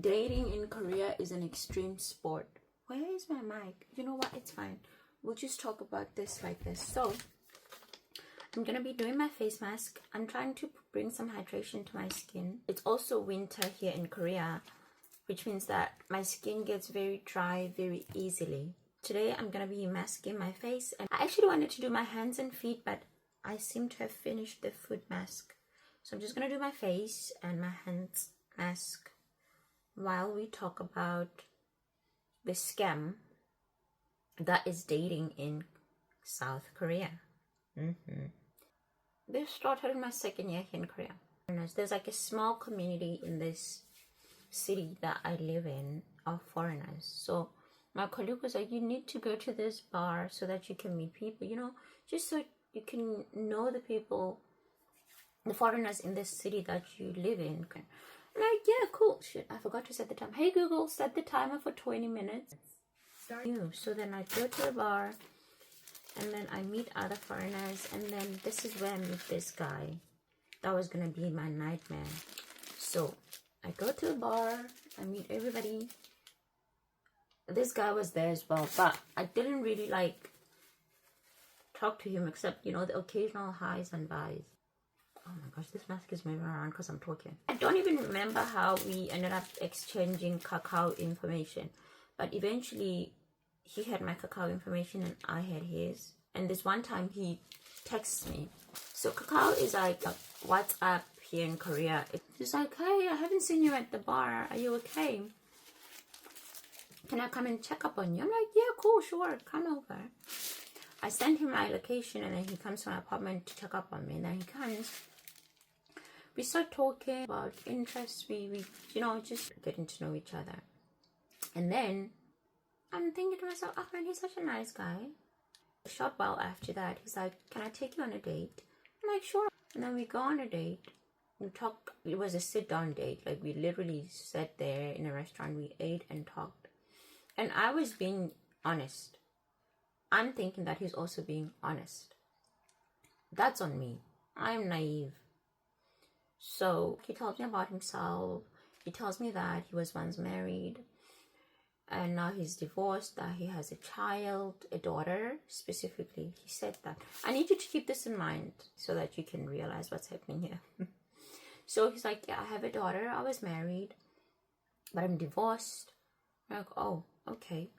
Dating in Korea is an extreme sport. Where is my mic? You know what? It's fine. We'll just talk about this like this. So, I'm gonna be doing my face mask. I'm trying to bring some hydration to my skin. It's also winter here in Korea, which means that my skin gets very dry very easily. Today, I'm gonna be masking my face. And I actually wanted to do my hands and feet, but I seem to have finished the foot mask. So I'm just gonna do my face and my hands mask while we talk about the scam that is dating in South Korea. This started in my second year here in Korea. There's like a small community in this city that I live in of foreigners. So my colleague was like, you need to go to this bar so that you can meet people, you know, just so you can know the people, the foreigners in this city that you live in. I'm like, yeah, cool. Shit, I forgot to set the time. Hey Google, set the timer for 20 minutes. So then I go to the bar and then I meet other foreigners, and then this is where I meet this guy. That was gonna be my nightmare. So I go to the bar, I meet everybody. This guy was there as well, but I didn't really like talk to him except, you know, the occasional highs and buys. Oh my gosh, this mask is moving around because I'm talking. I don't even remember how we ended up exchanging Kakao information. But eventually, he had my Kakao information and I had his. And this one time, he texts me. So Kakao is like a WhatsApp here in Korea. He's like, hey, I haven't seen you at the bar. Are you okay? Can I come and check up on you? I'm like, yeah, cool, sure, come over. I send him my location and then he comes to my apartment to check up on me. And then he comes. We start talking about interests, we you know, just getting to know each other. And then I'm thinking to myself, oh man, he's such a nice guy. A short while after that, he's like, can I take you on a date? I'm like, sure. And then we go on a date. We talk. It was a sit-down date. Like, we literally sat there in a restaurant. We ate and talked. And I was being honest. I'm thinking that he's also being honest. That's on me. I'm naive. So he tells me about himself. He tells me that he was once married and now he's divorced, that he has a child, a daughter specifically. He said that. I need you to keep this in mind so that you can realize what's happening here. So he's like, yeah, I have a daughter. I was married, but I'm divorced. I'm like, oh, okay.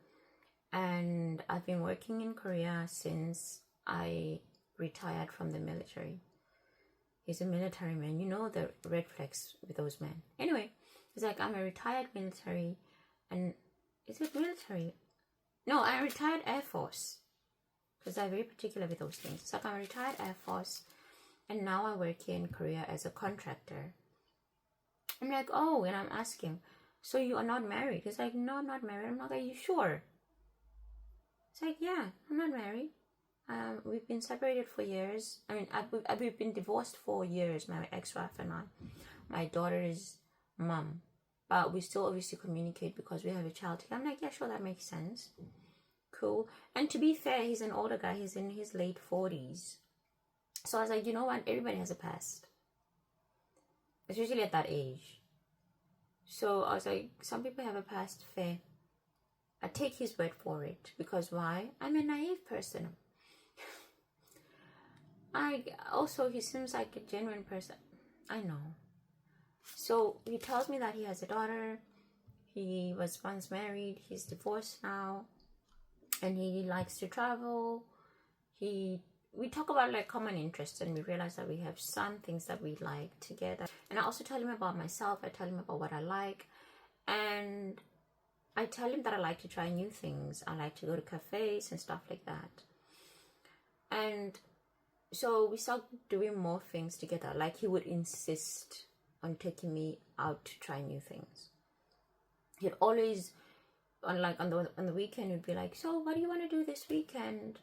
And I've been working in Korea since I retired from the military. He's a military man. You know the red flags with those men. Anyway, he's like, I'm a retired military. And is it military? No, I'm a retired Air Force. Because I'm very particular with those things. It's like, I'm a retired Air Force. And now I work here in Korea as a contractor. I'm like, oh, and I'm asking, so you are not married? He's like, no, I'm not married. I'm like, are you sure? It's like, yeah, I'm not married. We've been separated for years. I mean, we've been divorced for years, my ex-wife and I. My daughter's mom. But we still obviously communicate because we have a child together. I'm like, yeah, sure, that makes sense. Cool. And to be fair, he's an older guy. He's in his late 40s. So I was like, you know what? Everybody has a past. Especially at that age. So I was like, some people have a past, fair. I take his word for it. Because why? I'm a naive person. He seems like a genuine person. I know. So he tells me that he has a daughter. He was once married. He's divorced now. And he likes to travel. We talk about like common interests, and we realize that we have some things that we like together. And I also tell him about myself. I tell him about what I like. And I tell him that I like to try new things. I like to go to cafes and stuff like that. And so we start doing more things together. Like, he would insist on taking me out to try new things. He'd always, on the weekend, he'd be like, so what do you want to do this weekend?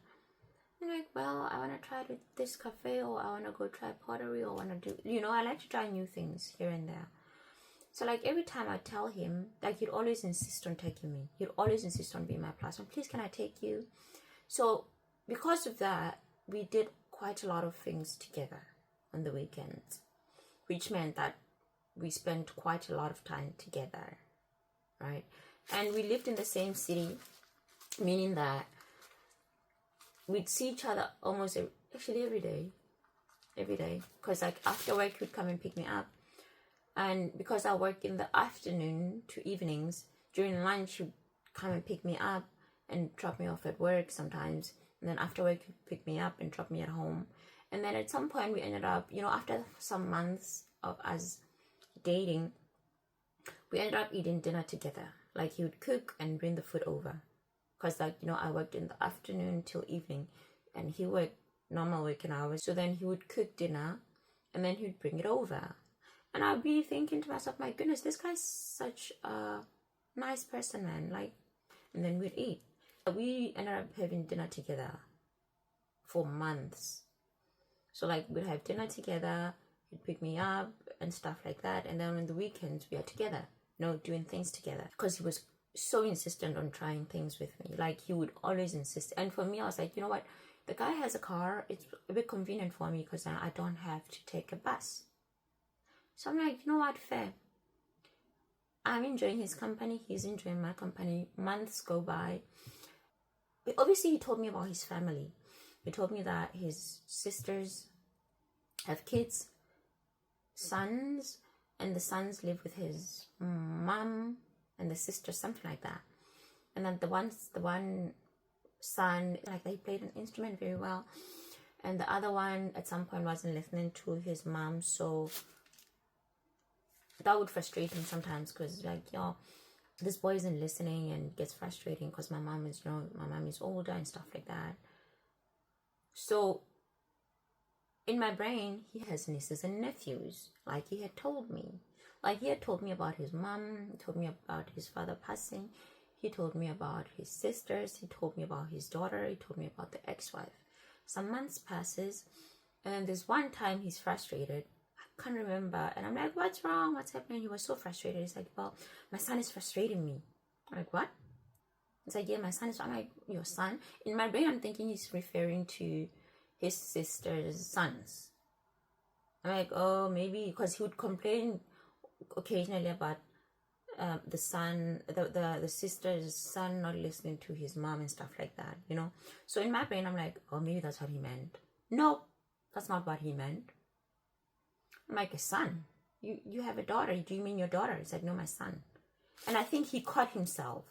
I'm like, well, I want to try this cafe, or I want to go try pottery, or want to do, you know, I like to try new things here and there. So like every time I tell him, like, he'd always insist on taking me. He'd always insist on being my plus one. Please, can I take you? So because of that, we did quite a lot of things together on the weekends, which meant that we spent quite a lot of time together. right? And we lived in the same city, meaning that we'd see each other almost every day. Because like after work, he'd come and pick me up. And because I work in the afternoon to evenings, during lunch, he'd come and pick me up and drop me off at work sometimes. And then after work, he'd pick me up and drop me at home. And then at some point, we ended up, after some months of us dating, we ended up eating dinner together. Like, he would cook and bring the food over. Because, like, I worked in the afternoon till evening. And he worked normal working hours. So then he would cook dinner. And then he would bring it over. And I'd be thinking to myself, my goodness, this guy's such a nice person, man. Like, and then we'd eat. We ended up having dinner together for months. So, like, we'd have dinner together. He'd pick me up and stuff like that. And then on the weekends, we are together, doing things together. Because he was so insistent on trying things with me. Like, he would always insist. And for me, I was like, you know what? The guy has a car. It's a bit convenient for me because I don't have to take a bus. So I'm like, you know what? Fair. I'm enjoying his company. He's enjoying my company. Months go by. But obviously, he told me about his family. He told me that his sisters have kids, sons, and the sons live with his mom and the sisters, something like that. And then the one son, like, he played an instrument very well. And the other one, at some point, wasn't listening to his mom, so that would frustrate him sometimes because, like, this boy isn't listening, and gets frustrating because my mom is older and stuff like that. So in my brain, he has nieces and nephews, like he had told me. Like, he had told me about his mom, he told me about his father passing, he told me about his sisters, he told me about his daughter, he told me about the ex-wife. Some months passes, and then this one time he's frustrated. Can't remember, and I'm like, what's wrong, what's happening? He was so frustrated. He's like, well, my son is frustrating me. I'm like, what? He's like, yeah, my son is. I'm like, your son? In my brain, I'm thinking he's referring to his sister's sons. I'm like, oh, maybe, because he would complain occasionally about the son, the sister's son not listening to his mom and stuff like that, So in my brain, I'm like, oh, maybe that's what he meant. No, that's not what he meant. I'm like, a son? You have a daughter. Do you mean your daughter? He's like, no, my son. And I think he caught himself.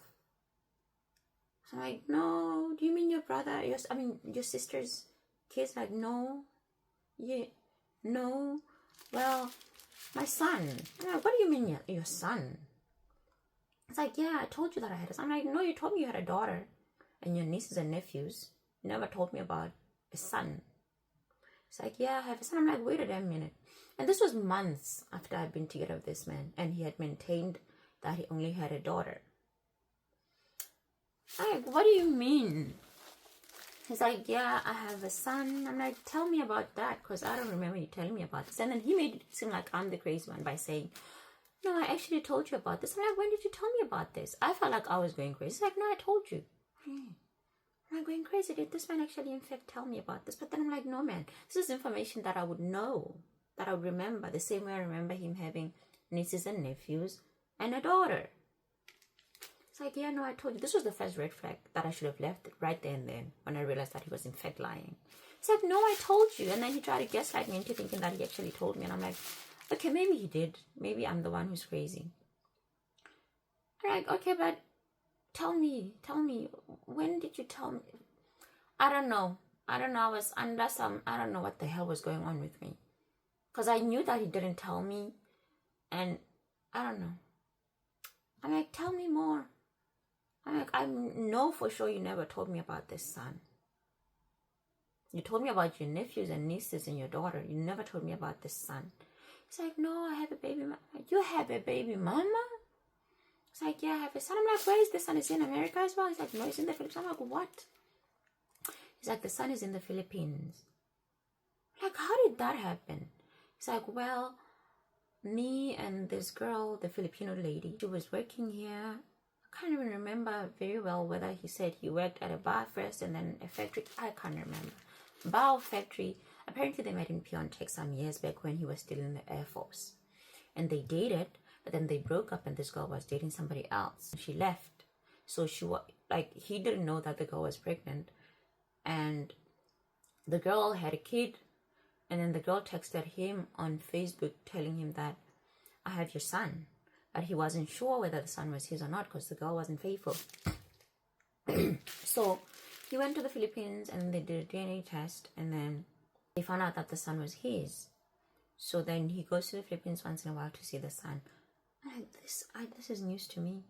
So I'm like, no, do you mean your brother? Your sister's kids? Like, no. Yeah, no. Well, my son. I'm like, what do you mean your son? It's like, yeah, I told you that I had a son. I'm like, no, you told me you had a daughter and your nieces and nephews. You never told me about a son. It's like, yeah, I have a son. I'm like, wait a damn minute. And this was months after I'd been together with this man, and he had maintained that he only had a daughter. I'm like, what do you mean? He's like, yeah, I have a son. I'm like, tell me about that, because I don't remember you telling me about this. And then he made it seem like I'm the crazy one by saying, no, I actually told you about this. I'm like, when did you tell me about this? I felt like I was going crazy. He's like, no, I told you. I'm like, going crazy. Did this man actually, in fact, tell me about this? But then I'm like, no, man. This is information that I would know, that I would remember, the same way I remember him having nieces and nephews and a daughter. It's like, yeah, no, I told you. This was the first red flag that I should have left right there and then when I realized that he was in fact lying. He's like, no, I told you. And then he tried to gaslight me into thinking that he actually told me. And I'm like, okay, maybe he did. Maybe I'm the one who's crazy. I'm like, okay, but tell me, when did you tell me? I don't know. I was under I don't know what the hell was going on with me. Because I knew that he didn't tell me. And I don't know. I'm like, tell me more. I'm like, I know for sure you never told me about this son. You told me about your nephews and nieces and your daughter. You never told me about this son. He's like, no, I have a baby mama. You have a baby mama? It's like, yeah, I have a son. I'm like, where is the son? Is he in America as well? He's like, no, he's in the Philippines. I'm like, what? He's like, the son is in the Philippines. I'm like, how did that happen? He's like, well, me and this girl, the Filipino lady, she was working here. I can't even remember very well whether he said he worked at a bar first and then a factory. I can't remember. Bar or factory. Apparently they met in Pyeongtaek some years back when he was still in the Air Force. And they dated, But then they broke up and this girl was dating somebody else. She left. So she was like, he didn't know that the girl was pregnant. And the girl had a kid. And then the girl texted him on Facebook telling him that, I have your son. But he wasn't sure whether the son was his or not because the girl wasn't faithful. So he went to the Philippines and they did a DNA test. And then they found out that the son was his. So then he goes to the Philippines once in a while to see the son. This is news to me.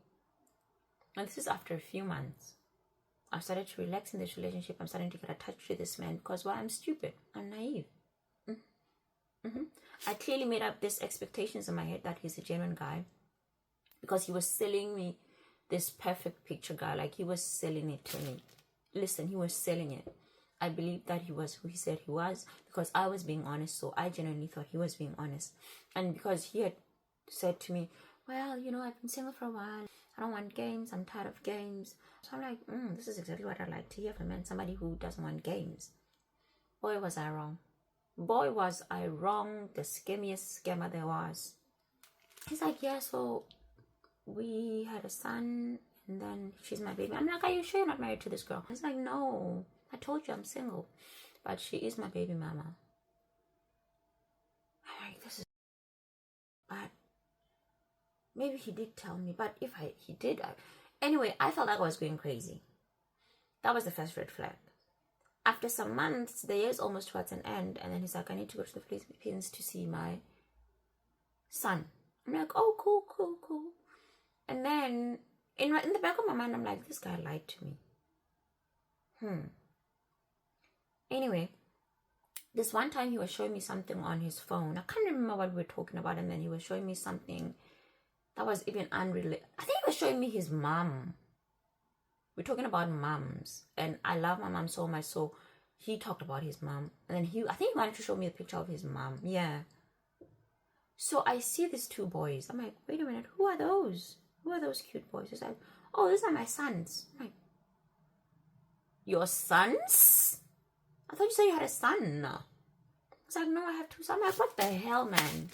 And this is after a few months. I've started to relax in this relationship. I'm starting to get attached to this man because, well, I'm stupid. I'm naive. I clearly made up these expectations in my head that he's a genuine guy because he was selling me this perfect picture guy. Like, he was selling it to me. Listen, he was selling it. I believed that he was who he said he was because I was being honest. So I genuinely thought he was being honest. And because he had said to me, well, you know, I've been single for a while. I don't want games. I'm tired of games. So I'm like, this is exactly what I like to hear from a man. Somebody who doesn't want games. Boy, was I wrong. Boy, was I wrong. The scammiest scammer there was. He's like, yeah, so we had a son and then she's my baby. I'm like, are you sure you're not married to this girl? He's like, no, I told you I'm single. But she is my baby mama. I'm like, this is... But maybe he did tell me. But if he did... Anyway, I felt like I was going crazy. That was the first red flag. After some months, the year is almost towards an end, and then he's like, I need to go to the Philippines to see my son. I'm like, oh, cool. And then, in the back of my mind, I'm like, this guy lied to me. Anyway, this one time he was showing me something on his phone. I can't remember what we were talking about, and then he was showing me something that was even unrelated. I think he was showing me his mom. We're talking about moms, and I love my mom so much, so he talked about his mom, and then I think he wanted to show me a picture of his mom. Yeah. So I see these two boys. I'm like, wait a minute, who are those? Who are those cute boys? He's like, oh, these are my sons. I'm like, your sons? I thought you said you had a son. He's like, no, I have two sons. I'm like, what the hell, man?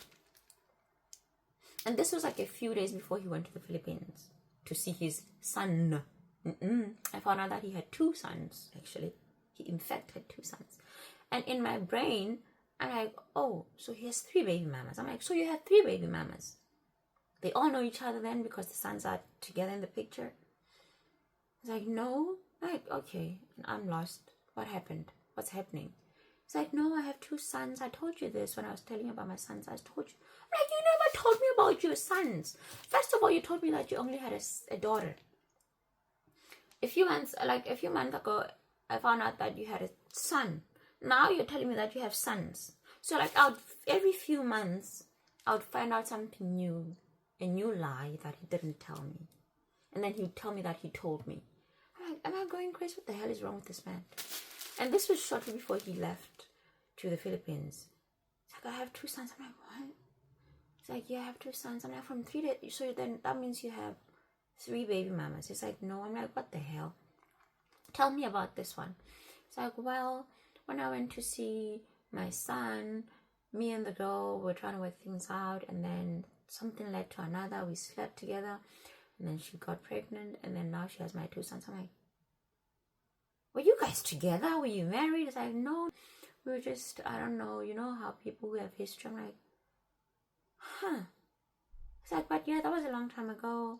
And this was like a few days before he went to the Philippines to see his son. I found out that he had two sons, actually. He in fact had two sons. And in my brain, I'm like, oh, so he has 3 baby mamas. I'm like, so you have 3 baby mamas. They all know each other then because the sons are together in the picture. He's like, no. I'm like, okay, I'm lost. What happened? What's happening? He's like, no, I have 2 sons. I told you this when I was telling you about my sons. I told you. I'm like, you never told me about your sons. First of all, you told me that you only had a daughter. A few months ago, I found out that you had a son. Now you're telling me that you have sons. So like every few months, I would find out something new, a new lie that he didn't tell me. And then he would tell me that he told me. I'm like, am I going crazy? What the hell is wrong with this man? And this was shortly before he left to the Philippines. He's like, I have 2 sons. I'm like, what? He's like, yeah, I have 2 sons. I'm like, from 3 days. So then that means you have 3 baby mamas. He's like, no. I'm like, what the hell? Tell me about this one. It's like, well, when I went to see my son, me and the girl were trying to work things out, and then something led to another. We slept together, and then she got pregnant, and then now she has my 2 sons. I'm like, were you guys together? Were you married? It's like, no, we were just, I don't know, you know how people who have history. I'm like, huh. It's like, but yeah, that was a long time ago.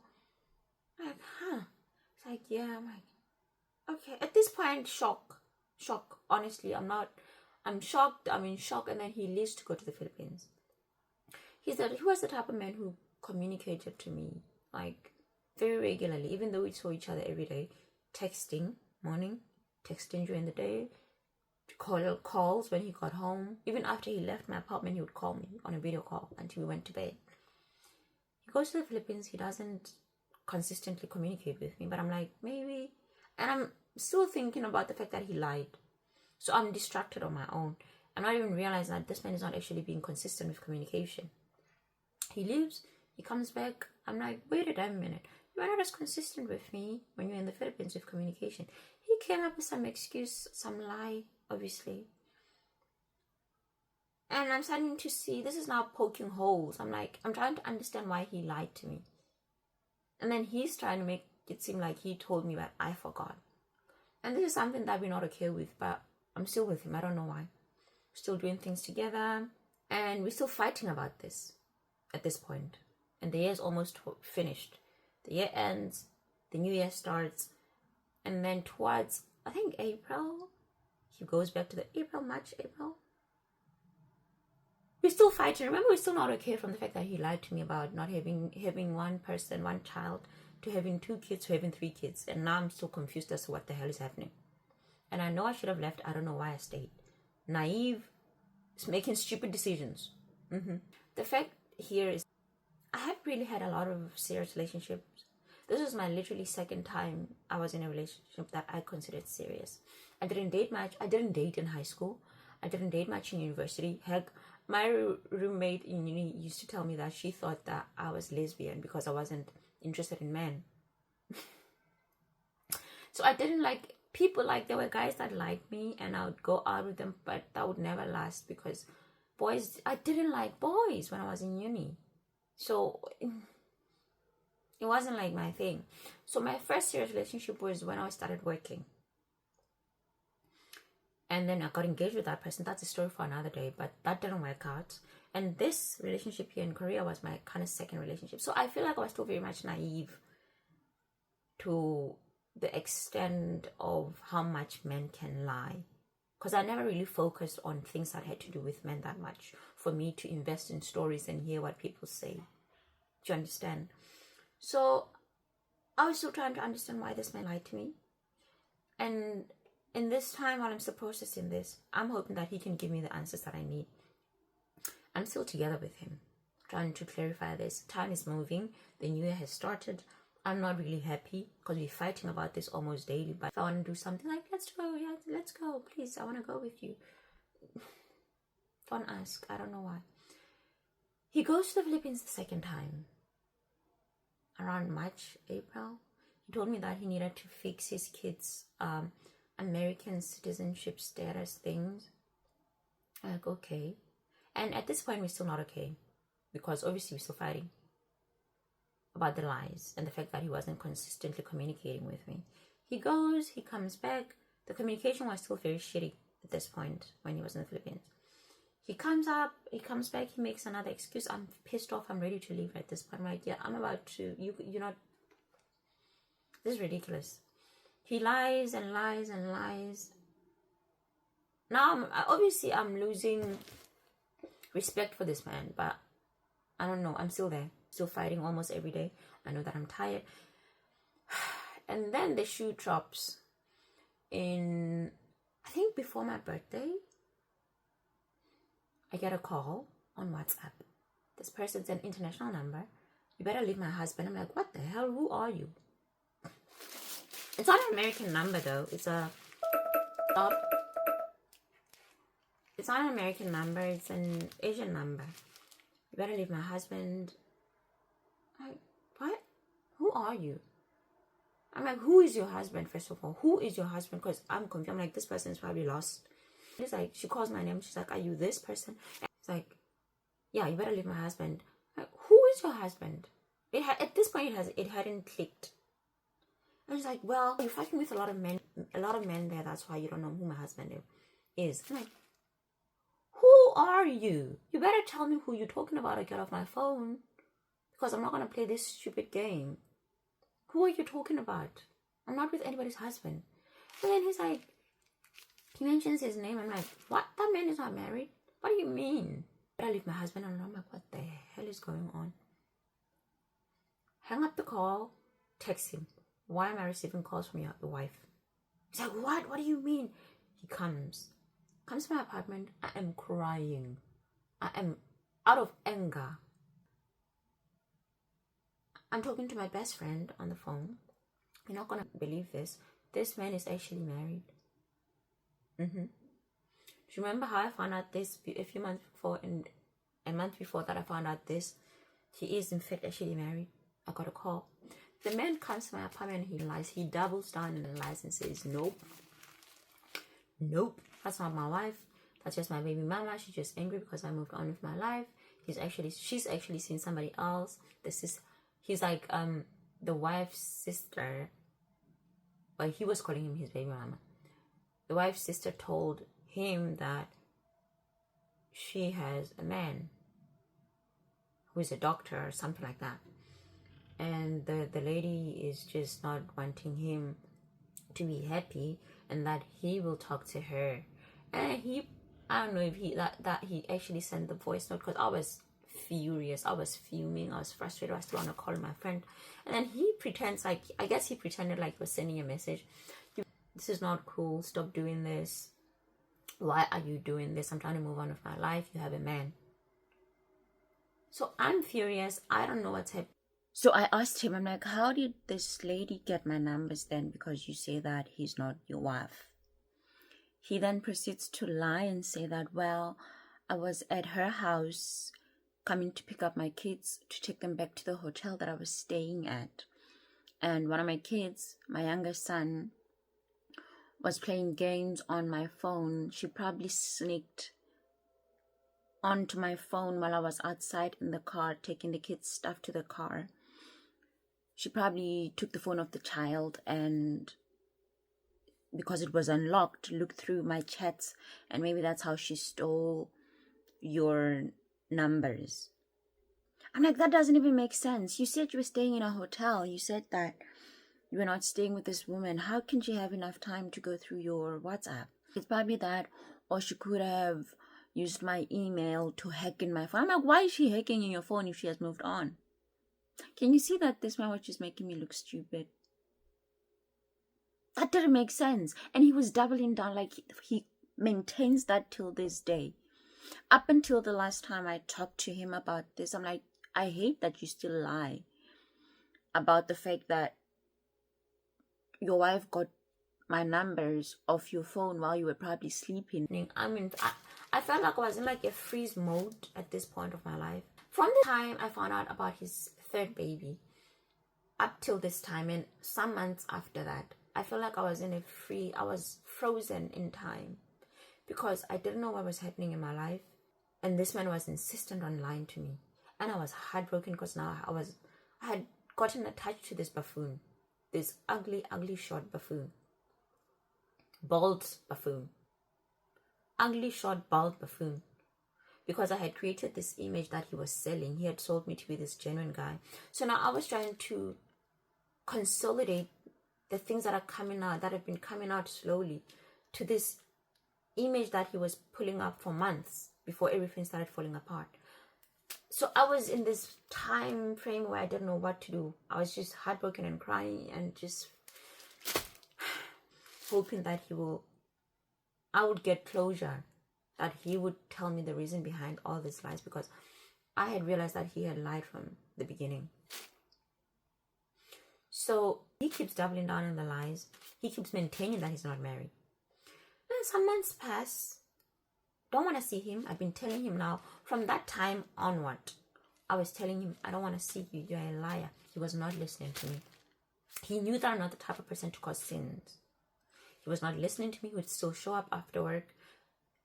I'm like, huh. It's like, yeah. I'm like, okay. At this point, shock. Honestly, I'm shocked. I'm in shock. And then he leaves to go to the Philippines. He was the type of man who communicated to me like very regularly, even though we saw each other every day, texting morning, texting during the day, calls when he got home. Even after he left my apartment, he would call me on a video call until we went to bed. He goes to the Philippines. He doesn't consistently communicate with me, but I'm like, maybe. And I'm still thinking about the fact that he lied. So I'm distracted on my own. I'm not even realizing that this man is not actually being consistent with communication. He leaves, he comes back. I'm like, wait a damn minute. You are not as consistent with me when you're in the Philippines with communication. He came up with some excuse, some lie, obviously. And I'm starting to see this is now poking holes. I'm like, I'm trying to understand why he lied to me. And then he's trying to make it seem like he told me, but I forgot. And this is something that we're not okay with, but I'm still with him. I don't know why. We're still doing things together. And we're still fighting about this at this point. And the year's almost finished. The year ends. The new year starts. And then towards, I think, April, he goes back to the March, April. We're still fighting. Remember, we're still not okay from the fact that he lied to me about not having one child, to having 2 kids, to having 3 kids. And now I'm still confused as to what the hell is happening. And I know I should have left. I don't know why I stayed. Naive, making stupid decisions. The fact here is I haven't really had a lot of serious relationships. This was my literally second time I was in a relationship that I considered serious. I didn't date much. I didn't date in high school. I didn't date much in university. Heck, my roommate in uni used to tell me that she thought that I was lesbian because I wasn't interested in men. So I didn't like people. Like, there were guys that liked me and I would go out with them, but that would never last because boys, I didn't like boys when I was in uni. So it wasn't like my thing. So my first serious relationship was when I started working. And then I got engaged with that person. That's a story for another day, but that didn't work out. And this relationship here in Korea was my kind of second relationship. So I feel like I was still very much naive to the extent of how much men can lie. Because I never really focused on things that had to do with men that much for me to invest in stories and hear what people say. Do you understand? So I was still trying to understand why this man lied to me. And in this time, while I'm still processing this, I'm hoping that he can give me the answers that I need. I'm still together with him, trying to clarify this. Time is moving. The new year has started. I'm not really happy because we're fighting about this almost daily. But if I want to do something like, let's go, yeah, let's go, please, I want to go with you. Don't ask. I don't know why. He goes to the Philippines the second time. Around March, April. He told me that he needed to fix his kids' American citizenship status things. I'm like, okay. And at this point, we're still not okay. Because obviously we're still fighting about the lies and the fact that he wasn't consistently communicating with me. He goes, he comes back. The communication was still very shitty at this point when he was in the Philippines. He comes up, he comes back, he makes another excuse. I'm pissed off, I'm ready to leave at this point. I'm like, yeah, I'm about to, you're not, this is ridiculous. He lies and lies and lies. Now, obviously, I'm losing respect for this man, but I don't know, I'm still there. Still fighting almost every day. I know that I'm tired. And then the shoe drops in, I think before my birthday. I get a call on WhatsApp. This person's an international number. You better leave my husband. I'm like, what the hell? Who are you? It's not an American number though. It's a stop. It's not an American number. It's an Asian number. You better leave my husband. I'm like, what? Who are you? I'm like, who is your husband, first of all? Who is your husband? Because I'm confused. I'm like, this person is probably lost. It's like, she calls my name. She's like, are you this person? It's like, yeah, you better leave my husband. I'm like, who is your husband? At this point, it hadn't clicked. And she's like, well, you're fighting with a lot of men there. That's why you don't know who my husband is. I'm like, who are you? You better tell me who you're talking about or get off my phone. Because I'm not going to play this stupid game. Who are you talking about? I'm not with anybody's husband. And then he's like, he mentions his name. I'm like, what? That man is not married? What do you mean? I leave my husband alone. I'm like, what the hell is going on? Hang up the call. Text him. Why am I receiving calls from your wife? He's like, what? What do you mean? He comes to my apartment. I am crying. I am out of anger. I'm talking to my best friend on the phone. You're not going to believe this. This man is actually married. Do you remember how I found out this a few months before, and a month before that I found out this? He is in fact actually married. I got a call. The man comes to my apartment and he lies. He doubles down and lies and says, nope, that's not my wife. That's just my baby mama. She's just angry because I moved on with my life. She's actually seen somebody else. He's like the wife's sister, but he was calling him his baby mama. The wife's sister told him that she has a man who is a doctor or something like that, and the lady is just not wanting him to be happy, and that he will talk to her. And I don't know if he actually sent the voice note, because I was furious, I was fuming, I was frustrated, I still want to call my friend. And then he pretended like he was sending a message. This is not cool, stop doing this. Why are you doing this? I'm trying to move on with my life. You have a man. So I'm furious. I don't know what's happening. So I asked him, I'm like, how did this lady get my numbers then? Because you say that he's not your wife. He then proceeds to lie and say that, well, I was at her house coming to pick up my kids to take them back to the hotel that I was staying at. And one of my kids, my younger son, was playing games on my phone. She probably sneaked onto my phone while I was outside in the car taking the kids' stuff to the car. She probably took the phone of the child, and because it was unlocked, looked through my chats, and maybe that's how she stole your numbers. I'm like, that doesn't even make sense. You said you were staying in a hotel. You said that you were not staying with this woman. How can she have enough time to go through your WhatsApp? It's probably that, or she could have used my email to hack in my phone. I'm like, why is she hacking in your phone if she has moved on? Can you see that this man was just making me look stupid? That didn't make sense. And he was doubling down, like he maintains that till this day. Up until the last time I talked to him about this, I'm like, I hate that you still lie about the fact that your wife got my numbers off your phone while you were probably sleeping. I mean, I felt like I was in like a freeze mode at this point of my life. From the time I found out about his third baby up till this time, and some months after that, I felt like I was frozen in time, because I didn't know what was happening in my life, and this man was insistent on lying to me, and I was heartbroken because now I had gotten attached to this buffoon, this ugly short buffoon, bald buffoon, ugly short bald buffoon. Because I had created this image that he was selling. He had sold me to be this genuine guy. So now I was trying to consolidate the things that are coming out, that have been coming out slowly, to this image that he was pulling up for months before everything started falling apart. So I was in this time frame where I didn't know what to do. I was just heartbroken and crying and just hoping that I would get closure, that he would tell me the reason behind all these lies, because I had realized that he had lied from the beginning. So he keeps doubling down on the lies. He keeps maintaining that he's not married. Then some months pass. Don't want to see him. I've been telling him now, from that time onward, I was telling him, I don't want to see you. You're a liar. He was not listening to me. He knew that I'm not the type of person to cause sins. He was not listening to me. He would still show up after work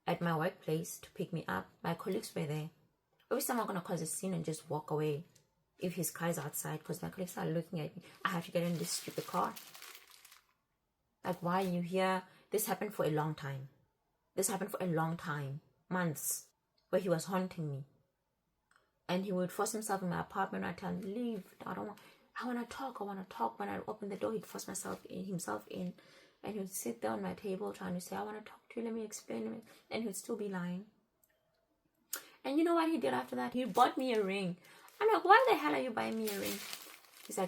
at my workplace to pick me up. My colleagues were there. Every time I'm going to cause a scene and just walk away if his car is outside, because my colleagues are looking at me, I have to get in this stupid car. Like, why are you here? This happened for a long time. Months, where he was haunting me. And he would force himself in my apartment. I tell him, leave. I want to talk. When I open the door, he'd force himself in. And he would sit there on my table trying to say, I want to talk to you, let me explain it. And he would still be lying. And you know what he did after that? He bought me a ring. I'm like, why the hell are you buying me a ring? He's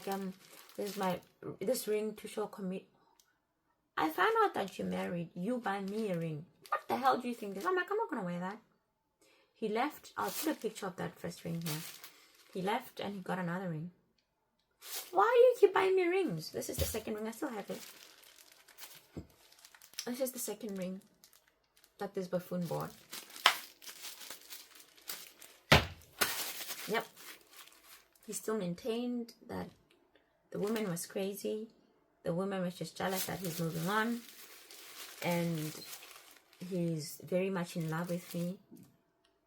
like, this ring to show commit. I found out that you're married. You buy me a ring. What the hell do you think this? I'm like, I'm not going to wear that. He left. I'll put a picture of that first ring here. He left and he got another ring. Why do you keep buying me rings? This is the second ring. I still have it. This is the second ring that this buffoon bought. Yep. He still maintained that the woman was crazy. The woman was just jealous that he's moving on. And he's very much in love with me.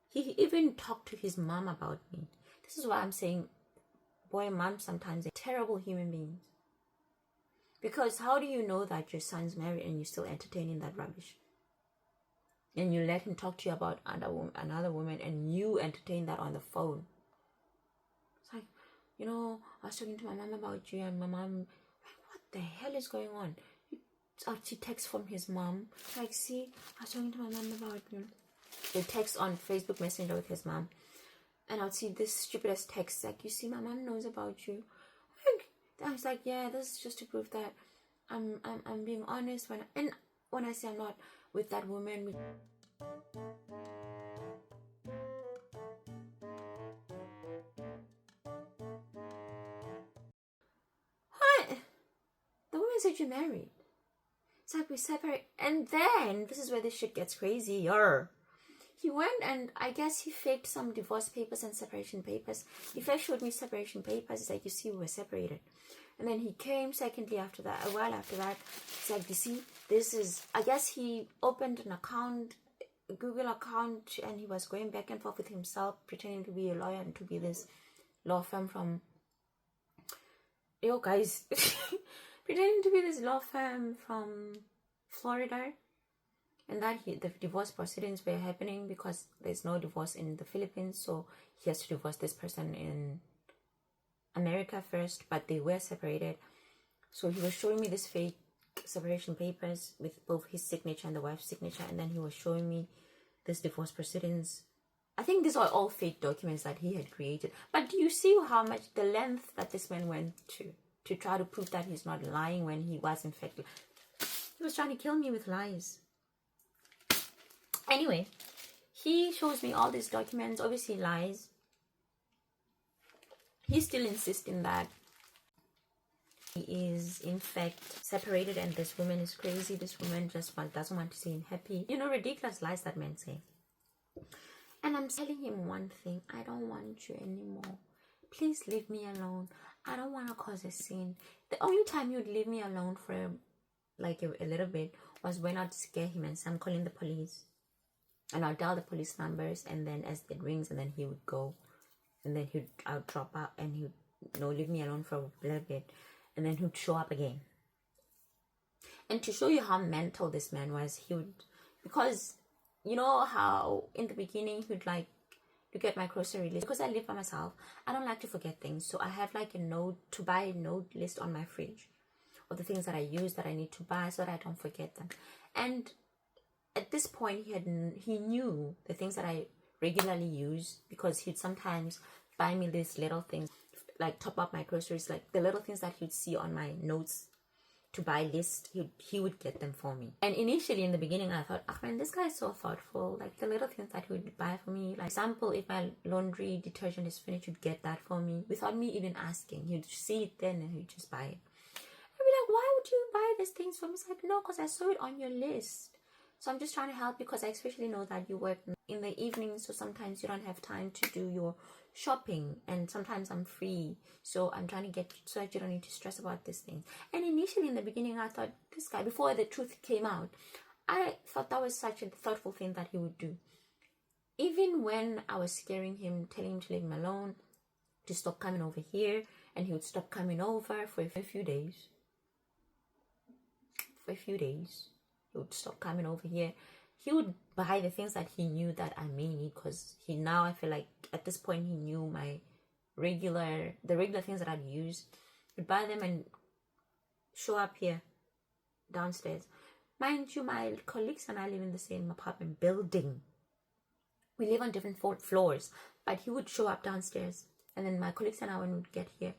He even talked to his mom about me. This is why I'm saying, boy, mom sometimes are terrible human beings. Because how do you know that your son's married and you're still entertaining that rubbish? And you let him talk to you about another woman and you entertain that on the phone. It's like, I was talking to my mom about you, and my mom, like, what the hell is going on? She texts from his mom, like, see, I was talking to my mom about you. They text on Facebook Messenger with his mom, and I'd see this stupidest text, like, you see, my mom knows about you. I was like, yeah, this is just to prove that I'm being honest when I say I'm not with that woman. What? The woman said you're married. It's like we separate, and then this is where this shit gets crazier. He went and I guess he faked some divorce papers and separation papers. He first showed me separation papers. It's like, you see, we were separated. And then he came secondly after that, a while after that. It's like, you see, this is, I guess he opened an account, a Google account, and he was going back and forth with himself, pretending to be a lawyer and to be this law firm from, pretending to be this law firm from Florida. And that the divorce proceedings were happening because there's no divorce in the Philippines, so he has to divorce this person in America first, but they were separated. So he was showing me this fake separation papers with both his signature and the wife's signature, and then he was showing me this divorce proceedings. I think these are all fake documents that he had created. But do you see how much the length that this man went to try to prove that he's not lying when he was in fact, he was trying to kill me with lies. Anyway, he shows me all these documents, obviously lies. He's still insisting that he is in fact separated and this woman is crazy. This woman just doesn't want to see him happy. Ridiculous lies that men say. And I'm telling him one thing: I don't want you anymore. Please leave me alone. I don't want to cause a scene. The only time you'd leave me alone for like a little bit was when I'd scare him and say, I'm calling the police. And I'll dial the police numbers, and then as it rings, and then he would go, and then I'll drop out, and he'd leave me alone for a little bit, and then he'd show up again. And to show you how mental this man was, because you know how in the beginning he'd like to get my grocery list. Because I live by myself, I don't like to forget things, so I have like a buy a note list on my fridge of the things that I use that I need to buy so that I don't forget them. And at this point, he knew the things that I regularly use, because he'd sometimes buy me these little things, like top up my groceries, like the little things that he'd see on my notes to buy list. He would get them for me. And initially, in the beginning, I thought, oh man, this guy is so thoughtful. Like the little things that he would buy for me. Like example, if my laundry detergent is finished, he'd get that for me without me even asking. He'd see it then and he'd just buy it. I'd be like, why would you buy these things for me? It's like, no, because I saw it on your list. So I'm just trying to help, because I especially know that you work in the evening, so sometimes you don't have time to do your shopping, and sometimes I'm free, so I'm trying to get so that you don't need to stress about this thing. And initially in the beginning, I thought this guy, before the truth came out, I thought that was such a thoughtful thing that he would do. Even when I was scaring him, telling him to leave him alone, to stop coming over here, and he would stop coming over for a few days. He would stop coming over here. He would buy the things that he knew that I may need, because I feel like at this point he knew the regular things that I'd use. He'd buy them and show up here downstairs. Mind you, my colleagues and I live in the same apartment building. We live on different floors, but he would show up downstairs, and then my colleagues and I, when we'd get here,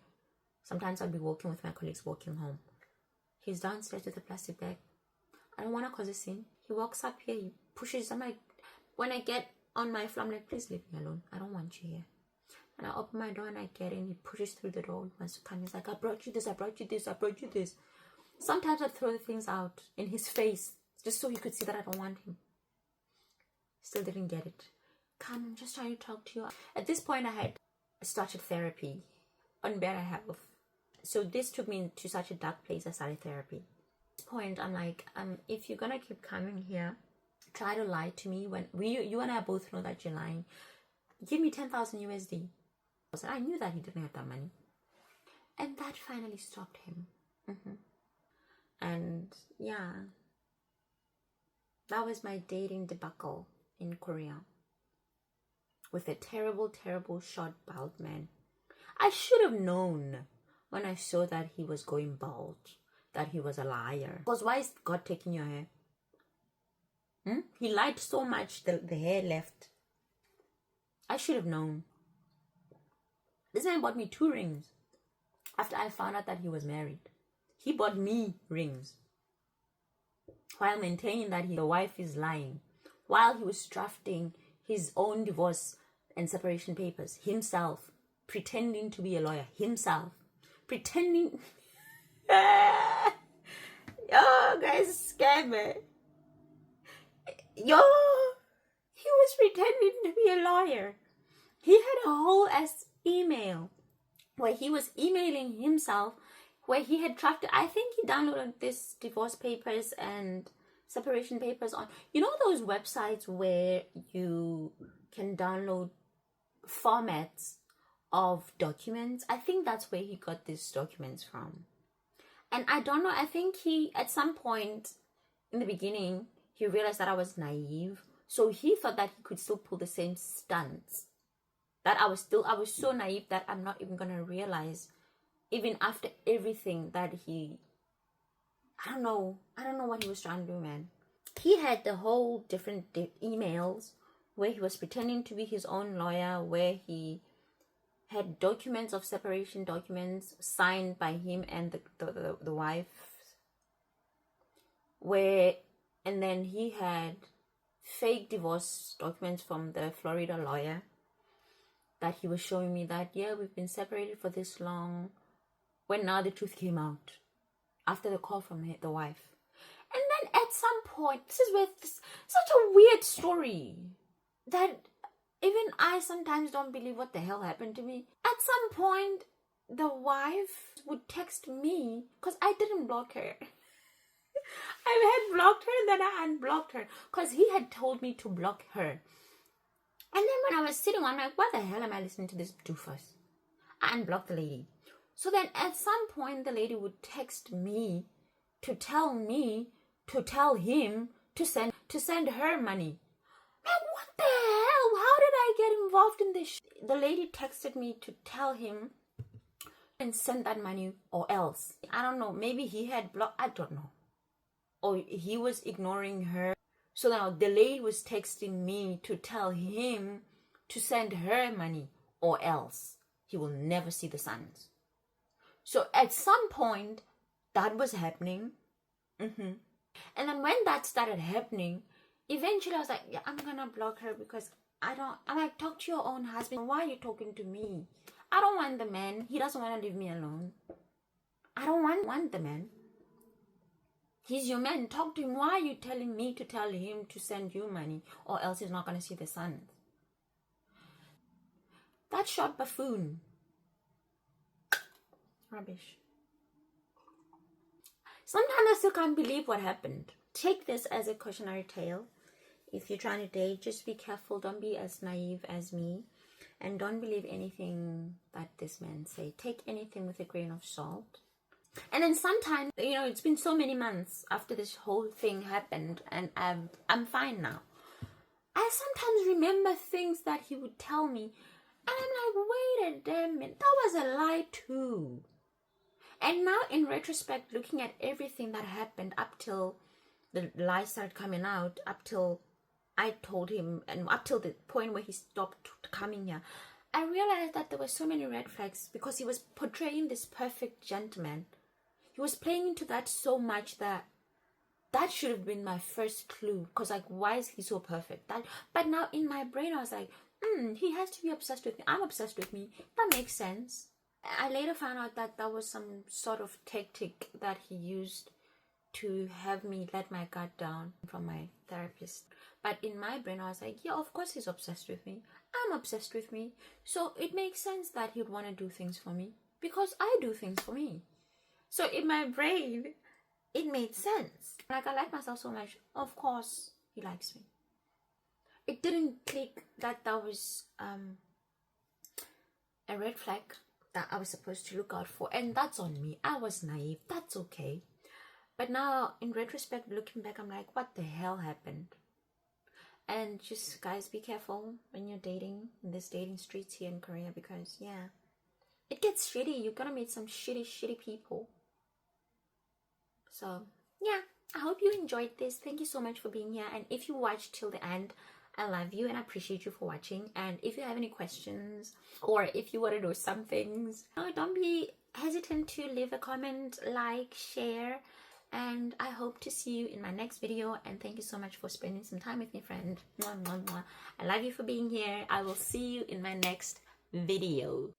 sometimes I'd be walking with my colleagues walking home. He's downstairs with a plastic bag. I don't want to cause a scene. He walks up here, he pushes. I'm like, when I get on my floor, I'm like, please leave me alone. I don't want you here. And I open my door and I get in. He pushes through the door. He wants to come. He's like, I brought you this, I brought you this, I brought you this. Sometimes I throw the things out in his face just so he could see that I don't want him. Still didn't get it. Come, I'm just trying to talk to you. At this point, I had started therapy on better health. So this took me to such a dark place. I started therapy. Point, I'm like, if you're gonna keep coming here try to lie to me when you and I both know that you're lying. Give me 10,000 USD. I knew that he didn't have that money. And that finally stopped him. And yeah, that was my dating debacle in Korea. With a terrible, terrible short bald man. I should have known when I saw that he was going bald, that he was a liar. Because why is God taking your hair? He lied so much the hair left. I should have known. This man bought me 2 rings after I found out that he was married. He bought me rings while maintaining that the wife is lying, while he was drafting his own divorce and separation papers himself, pretending to be a lawyer himself, pretending. Yo, guys, scare me. Yo, he was pretending to be a lawyer. He had a whole email where he was emailing himself, where he had drafted, I think he downloaded this divorce papers and separation papers on, you know, those websites where you can download formats of documents. I think that's where he got these documents from. And I don't know, I think he, at some point in the beginning, he realized that I was naive. So he thought that he could still pull the same stunts. That I was so naive that I'm not even going to realize, even after everything that I don't know what he was trying to do, man. He had the whole different emails where he was pretending to be his own lawyer, where he had documents of separation documents signed by him and the wife, and then he had fake divorce documents from the Florida lawyer that he was showing me that, yeah, we've been separated for this long, when now the truth came out after the call from the wife. And then at some point, this is where such a weird story that even I sometimes don't believe what the hell happened to me. At some point, the wife would text me, because I didn't block her. I had blocked her, then I unblocked her, because he had told me to block her. And then when I was sitting, I'm like, what the hell am I listening to this doofus? I unblocked the lady. So then at some point, the lady would text me to tell him to send her money. Like, what the hell? How did I get involved in this? The lady texted me to tell him and send that money or else. I don't know. Maybe he had blocked. I don't know. Or he was ignoring her. So now the lady was texting me to tell him to send her money or else he will never see the sun. So at some point, that was happening. And then when that started happening, eventually I was like, yeah, I'm gonna block her because I'm like, talk to your own husband. Why are you talking to me? I don't want the man. He doesn't want to leave me alone. I don't want the man. He's your man. Talk to him. Why are you telling me to tell him to send you money or else he's not going to see the sun? That short buffoon. Rubbish. Sometimes I still can't believe what happened. Take this as a cautionary tale. If you're trying to date, just be careful. Don't be as naive as me. And don't believe anything that this man say. Take anything with a grain of salt. And then sometimes, it's been so many months after this whole thing happened, and I'm fine now. I sometimes remember things that he would tell me, and I'm like, wait a damn minute, that was a lie too. And now in retrospect, looking at everything that happened up till the lies started coming out, up till I told him, and up till the point where he stopped coming here, I realized that there were so many red flags because he was portraying this perfect gentleman. He was playing into that so much that should have been my first clue. Because, like, why is he so perfect? But now in my brain, I was like, he has to be obsessed with me. I'm obsessed with me. That makes sense. I later found out that that was some sort of tactic that he used to have me let my guard down from my therapist. But in my brain, I was like, yeah, of course he's obsessed with me. I'm obsessed with me. So it makes sense that he'd want to do things for me. Because I do things for me. So in my brain, it made sense. Like, I like myself so much. Of course, he likes me. It didn't click that was a red flag that I was supposed to look out for, and that's on me. I was naive. That's okay. But now, in retrospect, looking back, I'm like, what the hell happened? And just, guys, be careful when you're dating in this dating streets here in Korea, because, yeah, it gets shitty. You're gonna meet some shitty people. So, yeah, I hope you enjoyed this. Thank you so much for being here. And if you watched till the end, I love you and I appreciate you for watching. And if you have any questions, or if you want to know some things, don't be hesitant to leave a comment, like, share. And I hope to see you in my next video. And thank you so much for spending some time with me, friend. Mwah, mwah, mwah. I love you for being here. I will see you in my next video.